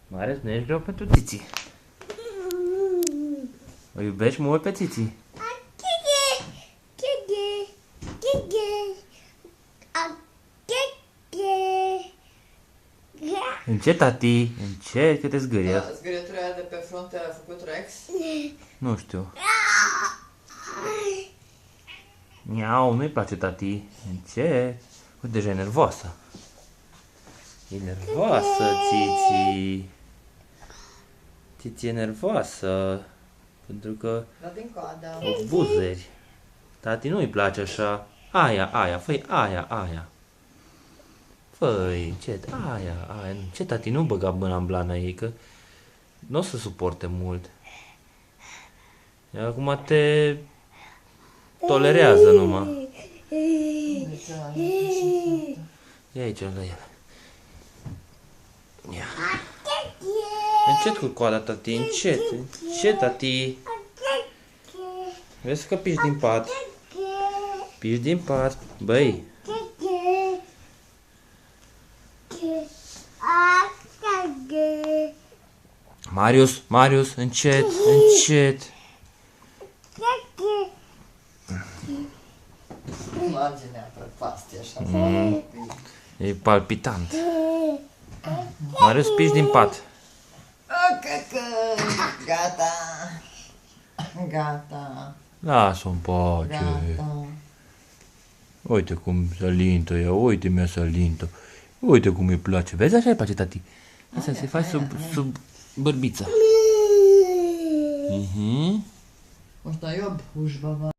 Marius, nu ești greu pentru Tiți. O iubești mult pe Tiți? Încet, tati, încet, că te zgârie. Zgârietura aia de pe frunte a făcut Rex? Nu știu. Miau, nu-i place tati. Încet. Uite, deja e nervoasă. E nervoasă, Tiți. Tiți e nervoasă. Pentru că Da din coadă. o buzeri. Tati nu-i place așa. Aia, făi aia. Făi, încet, aia. Ce tati, nu băga mâna în blana ei, că nu o să suporte mult. Ea acum te tolerează numai. Ia aici la el. Ia. Încet cu coada, tati, încet, tati. Vezi că piși din pat. Piși din pat, băi. Marius, încet. Marginea prăpastie așa. E palpitant. Marius, piși din pat. Gata. Lasă-o în pace. Gata. Uite cum se lintă ea, uite mi-a să lintă. Uite cum îi place. Vezi, așa îi place tati. Asta se faci sub bărbiță. Most a jobb húsban van.